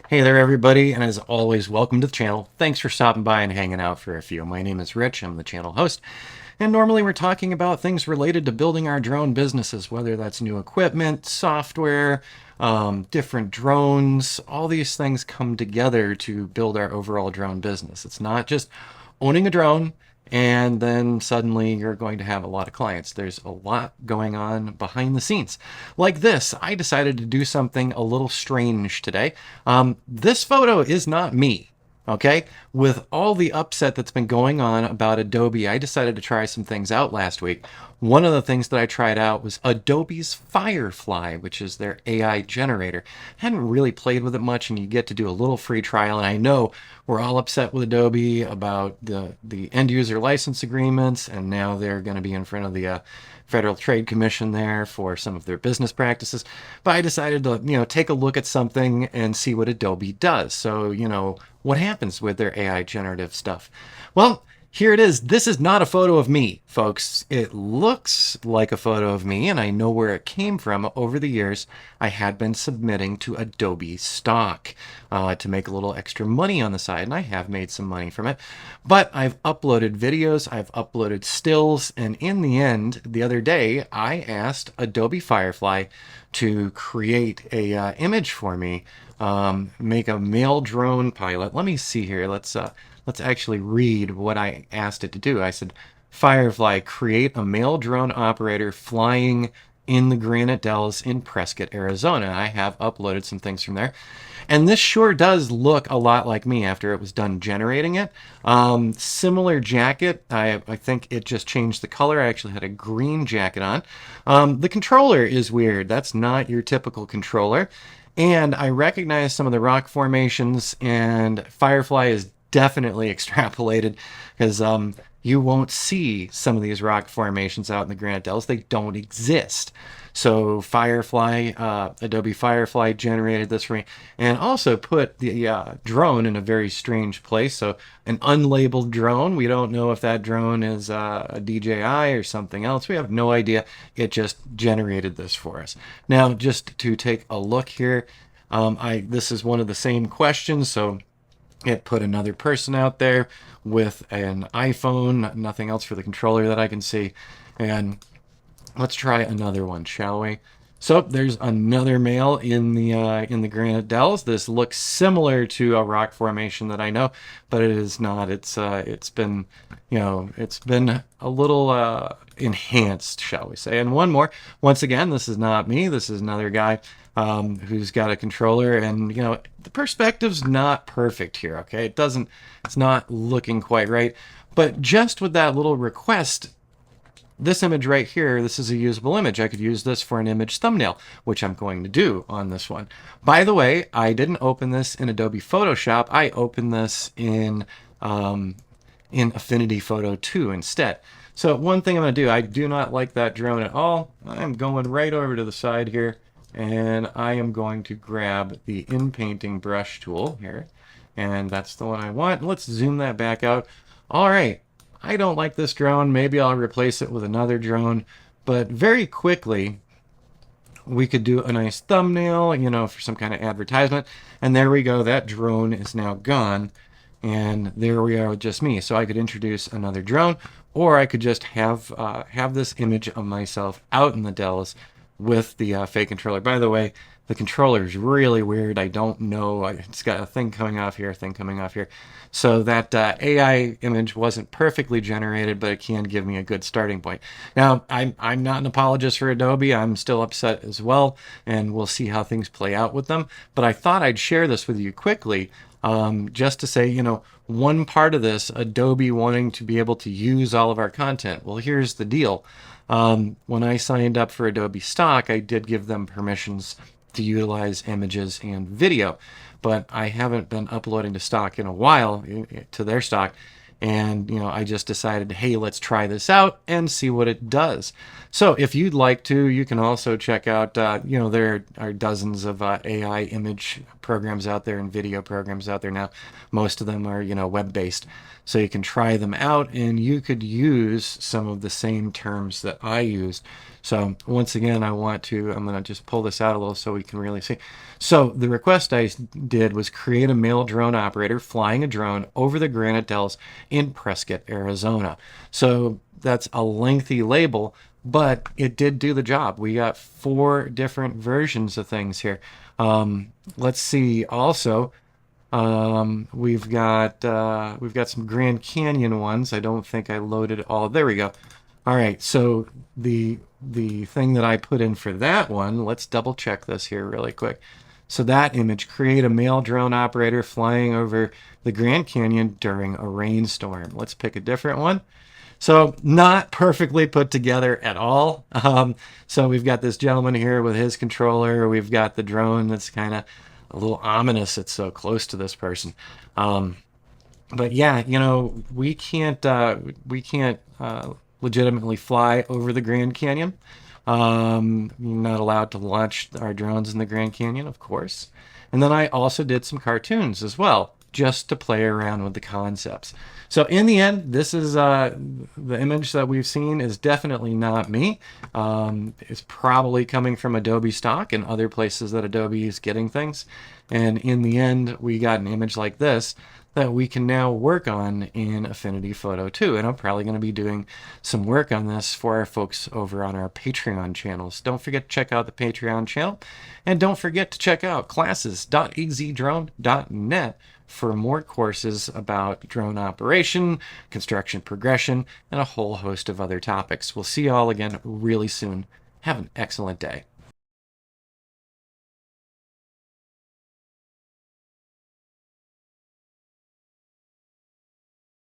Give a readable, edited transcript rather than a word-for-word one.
Hey there, everybody, and as always, welcome to the channel. Thanks for stopping by and hanging out for a few. My name is Rich, I'm the channel host, and normally we're talking about things related to building our drone businesses, whether that's new equipment, software, different drones. All these things come together to build our overall drone business. It's not just owning a drone and then suddenly you're going to have a lot of clients. There's a lot going on behind the scenes. Like this, I decided to do something a little strange today. This photo is not me. Okay, with all the upset that's been going on about Adobe, I decided to try some things out last week. One of the things that I tried out was Adobe's Firefly, which is their AI generator. I hadn't really played with it much, and you get to do a little free trial. And I know we're all upset with Adobe about the end user license agreements, and now they're going to be in front of the Federal Trade Commission there for some of their business practices. But I decided to, take a look at something and see what Adobe does. So, what happens with their AI generative stuff? Well, here it is. This is not a photo of me, folks. It looks like a photo of me, and I know where it came from. Over the years, I had been submitting to Adobe stock to make a little extra money on the side, and I have made some money from it. But I've uploaded videos, I've uploaded stills, and in the end, the other day, I asked Adobe Firefly to create a image for me, make a male drone pilot. Let me see here. Let's actually read what I asked it to do. I said, Firefly, create a male drone operator flying in the Granite Dells in Prescott, Arizona. I have uploaded some things from there. And this sure does look a lot like me after it was done generating it. Similar jacket. I think it just changed the color. I actually had a green jacket on. The controller is weird. That's not your typical controller. And I recognize some of the rock formations, and Firefly is definitely extrapolated because you won't see some of these rock formations out in the Granite Dells. They don't exist. So Firefly, Adobe Firefly generated this for me and also put the drone in a very strange place. So an unlabeled drone. We don't know if that drone is a DJI or something else. We have no idea. It just generated this for us. Now, just to take a look here, this is one of the same questions. So it put another person out there with an iPhone, nothing else for the controller that I can see. And let's try another one, shall we? So there's another male in the Granite Dells. This looks similar to a rock formation that I know, but it is not. It's been it's been a little enhanced, shall we say? And one more. Once again, this is not me. This is another guy who's got a controller, and the perspective's not perfect here. Okay, it's not looking quite right. But just with that little request, this image right here, this is a usable image. I could use this for an image thumbnail, which I'm going to do on this one. By the way, I didn't open this in Adobe Photoshop. I opened this in Affinity Photo 2 instead. So one thing I'm going to do, I do not like that drone at all. I'm going right over to the side here, and I am going to grab the in-painting brush tool here, and that's the one I want. Let's zoom that back out. All right. I don't like this drone. Maybe I'll replace it with another drone. But very quickly, we could do a nice thumbnail, for some kind of advertisement. And there we go. That drone is now gone. And there we are with just me. So I could introduce another drone, or I could just have this image of myself out in the Dells with the fake controller. By the way, the controller is really weird. I don't know. It's got a thing coming off here, a thing coming off here. So that AI image wasn't perfectly generated, but it can give me a good starting point. Now, I'm not an apologist for Adobe. I'm still upset as well, and we'll see how things play out with them. But I thought I'd share this with you quickly, just to say, one part of this, Adobe wanting to be able to use all of our content. Well, here's the deal. When I signed up for Adobe stock, I did give them permissions to utilize images and video, but I haven't been uploading to stock in a while, to their stock, And, I just decided, hey, let's try this out and see what it does. So if you'd like to, you can also check out, there are dozens of AI image programs out there and video programs out there now. Most of them are, web-based. So you can try them out, and you could use some of the same terms that I used. So once again, I'm going to just pull this out a little so we can really see. So the request I did was create a male drone operator flying a drone over the granite dells in Prescott, Arizona. So that's a lengthy label, but it did do the job. We got 4 different versions of things here. Let's see also. We've got some Grand Canyon ones. I don't think I loaded all. There we go. All right, so the thing that I put in for that one, let's double check this here really quick. So that image, create a male drone operator flying over the Grand Canyon during a rainstorm. Let's pick a different one. So not perfectly put together at all. So we've got this gentleman here with his controller. We've got the drone that's kind of a little ominous. It's so close to this person. But yeah, we can't legitimately fly over the Grand Canyon. You're not allowed to launch our drones in the Grand Canyon, of course. And then I also did some cartoons as well, just to play around with the concepts. So in the end, this is the image that we've seen is definitely not me. It's probably coming from Adobe stock and other places that Adobe is getting things. And in the end, we got an image like this that we can now work on in Affinity Photo 2. And I'm probably going to be doing some work on this for our folks over on our Patreon channels. Don't forget to check out the Patreon channel. And don't forget to check out classes.ezDrone.net for more courses about drone operation, construction progression, and a whole host of other topics. We'll see you all again really soon. Have an excellent day.